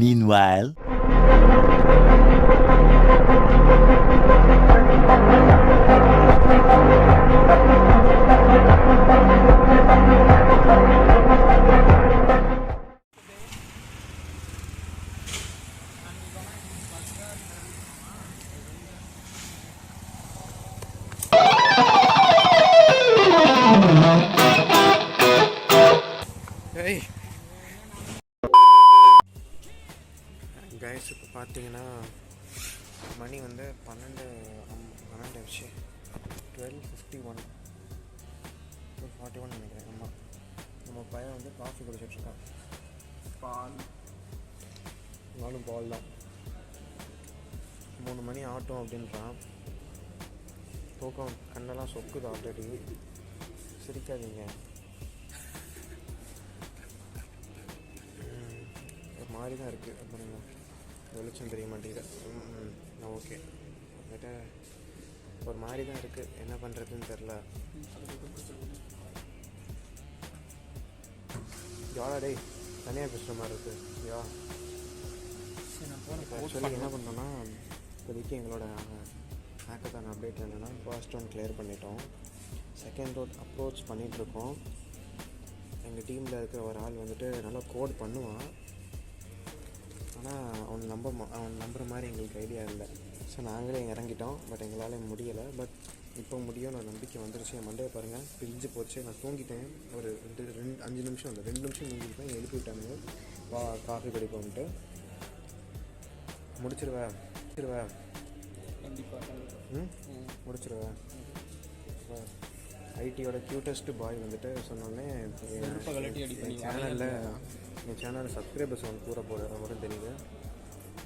Meanwhile, guys இப்போ பார்த்தீங்கன்னா மணி வந்து 12 12:51 2:41 நினைக்கிறேன். ஆமாம், நம்ம பையன் வந்து காஃபி குடிச்சிட்ருக்கான். நானும் பால் தான். 3 மணி ஆட்டும் அப்படின்றான். தூக்கம் கண்ணெல்லாம் சொக்குது ஆல்ரெடி. சிரிக்காதீங்க, ஒரு மாதிரி தான் இருக்குது. அப்புறம் வெளிச்சம் தெரிய மாட்டேங்குது. ஓகே, வந்துட்டு ஒரு மாதிரி தான் இருக்குது. என்ன பண்ணுறதுன்னு தெரில. யாரா டேய் தனியாக பேசுகிற மாதிரி இருக்குது. யா ஆக்சுவலி என்ன பண்ணோன்னா, இப்போதைக்கு எங்களோட ஹேக்கத்தான் அப்டேட் என்னென்னா, ஃபர்ஸ்ட் ஒன் கிளியர் பண்ணிட்டோம். செகண்ட் ரோட் அப்ரோச் பண்ணிகிட்ருக்கோம். எங்கள் டீமில் இருக்கிற ஒரு ஆள் வந்துட்டு நல்லா கோட் பண்ணுவான். ஆனால் அவன் நம்புகிற மாதிரி எங்களுக்கு ஐடியா இல்லை. ஸோ நாங்களே இறங்கிட்டோம். பட் எங்களால் முடியலை. பட் இப்போ முடியும், நான் நம்பிக்கை வந்துருச்சு. என் மண்டையை பாருங்கள், பிரிஞ்சு போச்சு. நான் தூங்கிட்டேன் ஒரு 5 நிமிஷம் இல்லை, 2 நிமிஷம் தூங்கிட்டேன். எழுப்பி விட்டானுங்க, வா காஃபி குடிப்போன்ட்டு. முடிச்சிருவேன் முடிச்சிருவேன். ஐடியோட க்யூட்டஸ்ட் பாய் வந்துட்டு சொன்னோடனே என் சேனலில் சப்ஸ்கிரைபர்ஸ் வந்து கூட போகிற மட்டும் தெரியுது.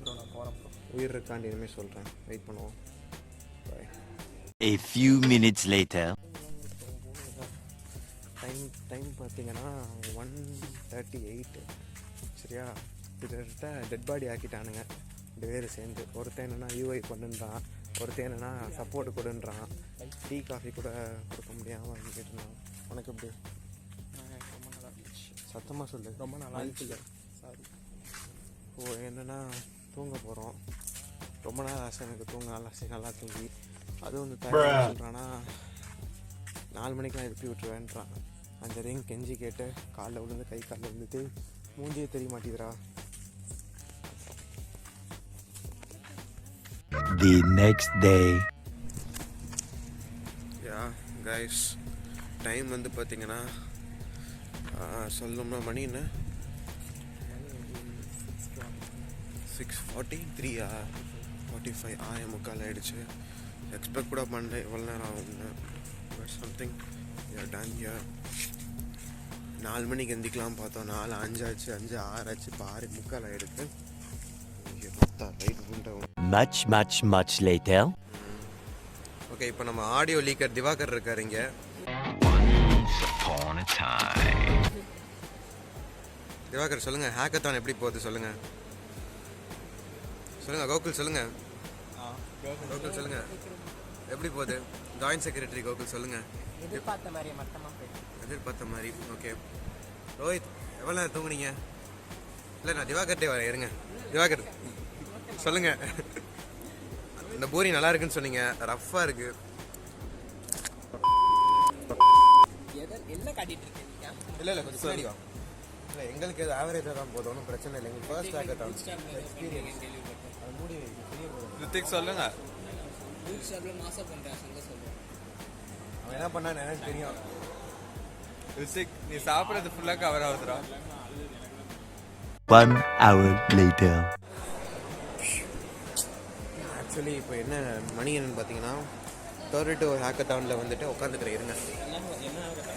நான் போகிறப்போ உயிர் இருக்காண்டி இனிமேல் சொல்கிறேன். வெயிட் பண்ணுவோம். பாய். A few minutes later. Time பார்த்தீங்கன்னா 1:38. சரியா, கிட்டத்தட்ட டெட் பாடி ஆக்கிட்டானுங்க 2 பேர் சேர்ந்து. ஒருத்தன் என்னென்னா யூஐ பண்ணுன்றான், ஒருத்தன் என்னென்னா சப்போர்ட் கொடுன்றான். டீ காஃபி கூட கொடுக்க முடியாமல் கேட்டுருந்தான். உனக்கு எப்படி? ரொம்ப நல்லா இருந்துச்சு. சத்தமாக சொல்லு. ரொம்ப நல்லா இருந்துச்சு. சாரி. என்னென்னா தூங்க போகிறோம். ரொம்ப நாள் ஆசை எனக்கு தூங்க. நல்லா தூங்கி அதுவும் வந்து தயாராக சொல்கிறான்னா 4 மணிக்கெலாம் எழுப்பி விட்டுருவேன்றான். 5 ரிங் கெஞ்சி கேட்டு காலில் விழுந்து கை காலில் விழுந்துட்டு மூஞ்சியே தெரிய மாட்டேதுரா. The next day. Guys, time வந்து பார்த்தீங்கன்னா சொல்லணும்னா மணி என்ன 6:43 45 முக்கால் ஆகிடுச்சு. எக்ஸ்பெக்ட் கூட பண்ணல எவ்வளோ நேரம் ஆகும்னு. But something ton here. 4 மணிக்கு எந்திக்கலாம் பார்த்தோம், 4:05 ஆச்சு, 5:06 ஆச்சு, இப்போ 6:45 ஆகிடுது. Much later. ஓகே, இப்போ நம்ம ஆடியோ லீக்கர் திவாகர் இருக்கார் இங்கே. திவாகர் சொல்லுங்கள், ஹேக்கத்தான் எப்படி போகுது சொல்லுங்கள். கோகுல் சொல்லுங்கள். கோகுல் சொல்லுங்கள், எப்படி போகுது? ஜாயின்ட் செக்ரட்டரி கோகுல் சொல்லுங்கள். எதிர்பார்த்த மாதிரி. ஓகே ரோஹித், எவ்வளோ நேரம் தூங்குனீங்க? இல்லை, நான் திவாகர்ட்டே வரேன், இருங்க. திவாகர் சொல்லுங்கள். இந்த பூரி நல்லா இருக்குன்னு சொன்னீங்க, ரஃப்பாக இருக்கு. இல்லை கொஞ்சம் சொல்லிவா. இல்லை, எங்களுக்கு இது ஆவரேஜாக தான் போதும், ஒன்றும் பிரச்சனை இல்லை. எங்களுக்கு ஃபர்ஸ்ட் ஹேக்கத்தான் எக்ஸ்பீரியன்ஸ். அது மூடி ரித்திக் சொல்லுங்க. அவன் என்ன பண்ணான்னு எனக்கு தெரியும். ரித்திக், நீ சாப்பிட்றது ஃபுல்லாக கவர் ஆகுதுடா. 1 hour later. ஆக்சுவலி இப்போ என்ன மணி என்னன்னு பார்த்தீங்கன்னா 32 ஹேக்கத்தானில் வந்துட்டு உட்காந்துக்கிற இருங்க.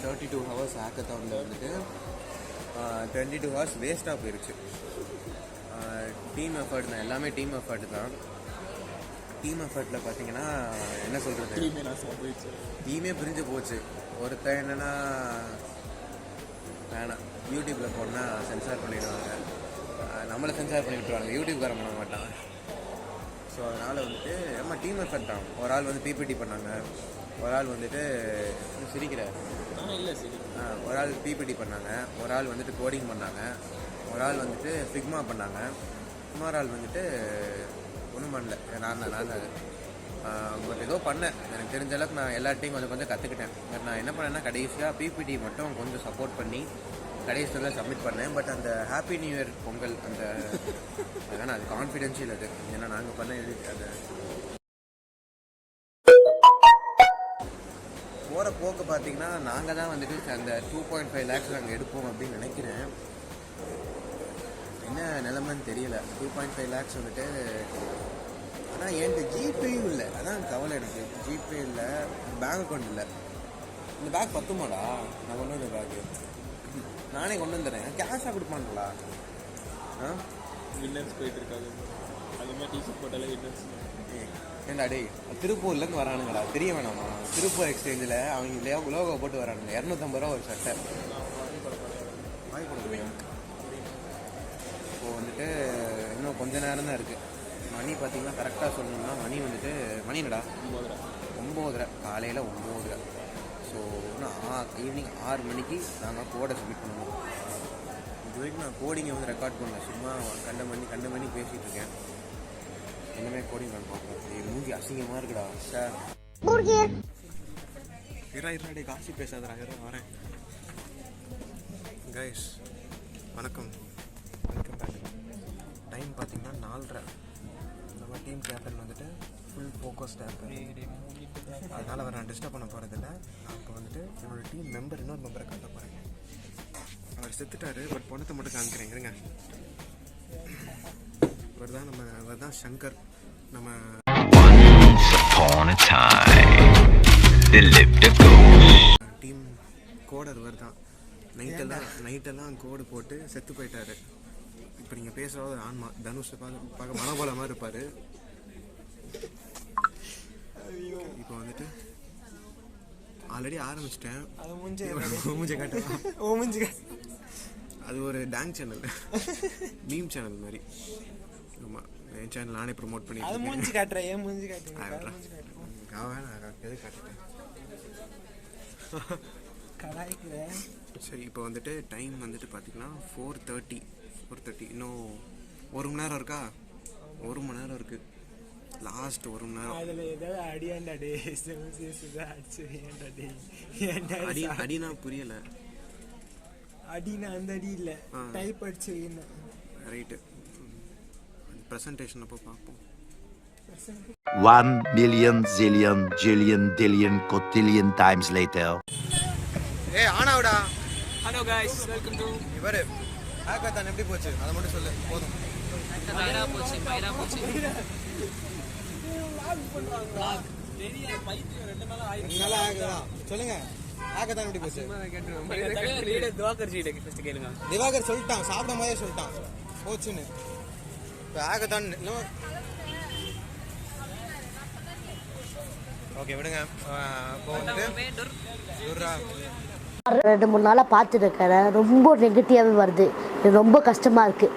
32 ஹவர்ஸ் ஹேக்கத்தானில் வந்துட்டு 22 ஹவர்ஸ் வேஸ்ட்டாக போயிடுச்சு. டீம் எஃபர்ட் தான், எல்லாமே டீம் எஃபர்ட் தான். டீம் எஃபர்ட்டில் பார்த்தீங்கன்னா என்ன சொல்கிறது, டீமே பிரிஞ்சு போச்சு. ஒருத்தன் என்னென்னா வேணாம் யூடியூப்பில் போனால் சென்சார் பண்ணிடுவாங்க, நம்மளை சென்சார் பண்ணி விட்டுருவாங்க, யூடியூப்காரன் பண்ண மாட்டாங்க. ஸோ அதனால் வந்துட்டு நம்ம டீம் எஃபர்ட் தான். ஒரு ஆள் வந்து பிபிடி பண்ணாங்க, ஒரு ஆள் வந்துட்டு சிரிக்கிறார் ஒரு ஆள் பிபிடி பண்ணாங்க, ஒரு ஆள் வந்துட்டு கோடிங் பண்ணாங்க, ஒரு ஆள் வந்துட்டு ஃபிக்மா பண்ணாங்க, இன்னொரு ஆள் வந்துட்டு ஒன்றும் பண்ணல. நான் பட் ஏதோ பண்ணேன், எனக்கு தெரிஞ்ச அளவுக்கு நான் எல்லாத்தையும் கொஞ்சம் கற்றுக்கிட்டேன். பட் நான் என்ன பண்ணேன்னா கடைசியாக பிபிடி மட்டும் கொஞ்சம் சப்போர்ட் பண்ணி கடைசியில் சப்மிட் பண்ணேன். பட் அந்த ஹாப்பி நியூ இயர் பொங்கல் அந்த அதனால் அது கான்ஃபிடென்ஷியல் அது, ஏன்னா நாங்கள் பண்ண அது போகிற போக்கு பார்த்தீங்கன்னா நாங்கள் தான் வந்துட்டு அந்த 2.5 lakhs நாங்கள் எடுப்போம் அப்படின்னு நினைக்கிறேன். என்ன நிலைமைன்னு தெரியல. 2.5 lakhs வந்துட்டு, ஆனால் என்கிட்ட ஜிபேயும் இல்லை, அதான் கவலை எனக்கு. ஜிபே இல்லை, பேங்க் அக்கௌண்ட் இல்லை. இந்த பேக் பத்துமாடா? நான் கொண்டு வந்த பேக்கு நானே கொண்டு வந்துடுறேன். கேஷாக கொடுப்பான்களா? வின்னர்ஸ் போயிட்டு இருக்காது, அது மாதிரி டிஷர்ட் போட்டாலே வின்னர்ஸ். ஏண்டா டே, திருப்பூர்லேருந்து வரானுங்கடா, தெரிய வேணாமா? திருப்பூர் எக்ஸ்சேஞ்சில் அவங்க லோகோ போட்டு வரானுங்க. 250 ரூபா ஒரு சட்டை வாங்கி கொடுக்குறேன். இப்போது வந்துட்டு இன்னும் கொஞ்ச நேரம் தான் இருக்குது. மணி பார்த்திங்கன்னா கரெக்டாக சொல்லணும்னா மணி வந்துட்டு மணி என்னடா 9:30, காலையில் 9:30. ஸோ இன்னும் ஈவினிங் 6 மணிக்கு நாங்கள் கோடை சப்மிட் பண்ணணும். இது வரைக்கும் நான் கோடிங்கை வந்து ரெக்கார்ட் பண்ணேன், சும்மா கண்ட மணி பேசிகிட்டு இருக்கேன். இன்னுமே கோடிங் பண்ண பார்ப்போம். இது மூஞ்சி அசிங்கமாக இருக்குடா சார். இராடே காசி பேசாதடா, வரேன். கைஸ் வணக்கம் பேக். டைம் பார்த்தீங்கன்னா 4:30. நம்ம டீம் கேப்டன் வந்துட்டு ஃபுல் ஃபோக்கஸ் கேப்டன், அதனால் அவர் நான் டிஸ்டர்ப் பண்ண போகிறதில்ல. நான் இப்போ வந்துட்டு என்னோடய டீம் மெம்பர் இன்னொரு மெம்பரை காட்ட போகிறேன். அவர் செத்துட்டார், பட் பணத்தை மட்டும் காமிக்கிறேன் இருங்க. அவர் தான் சங்கர். நம்ம டீம் கோடர் இவர் தான். நைட்டெல்லாம் கோடு போட்டு செத்து போயிட்டாரு. இப்போ நீங்கள் பேசுகிறது ஆன்மா. தனுஷ் பார்க்க மனோபலமாக இருப்பார். இப்போ வந்துட்டு ஆல்ரெடி ஆரம்பிச்சிட்டேன். மூஞ்ச காட்டுறேன். அது ஒரு டான்ஸ் சேனல், மீம் சேனல் மாதிரி. ஆமாம், என் சேனல் நானே ப்ரொமோட் பண்ணி மூஞ்சி காட்டுறேன். ஏன் மூஞ்சி காட்டுறேன்? எது காட்டுறேன். கலாய்க்கிறேன். சரி, இப்போ வந்துட்டு டைம் வந்துட்டு பார்த்தீங்கன்னா 4:30. இன்னும் 1 மணி நேரம் இருக்கா? 1 மணி நேரம் இருக்குது. லாஸ்ட் 1 மணி நேரம். அதில் ஏதாவது அடியாண்டா டே, அடினா புரியலை. அடினா அந்த அடி இல்லை, டைப் அடிச்சு வைக்கணும். ரைட்டு, ப்ரெசன்டேஷன் அப்போ பார்ப்போம். 1 million zillion jillion dillion cotillion times later. ஆனாவுடா. ஹலோ கைஸ், வெல்கம் டு இவர் ஹேக்கத்தான். எப்படி போச்சு அதை மட்டும் சொல்லு போதும். மயிரா போச்சு. சொல்லுங்க, ஹேக்கத்தான் எப்படி போச்சு? கேளுங்க. திவாகர் சொல்லிட்டான், சாப்பிடும் போதே சொல்லிட்டான் போச்சுன்னு. இப்போ ஹேக்கத்தான் ஓகே விடுங்க. இப்போ வந்துட்டு 2-3 நாளாக பார்த்துட்டு இருக்கிறேன். ரொம்ப நெகட்டிவாகவே வருது, எனக்கு ரொம்ப கஷ்டமாக இருக்குது.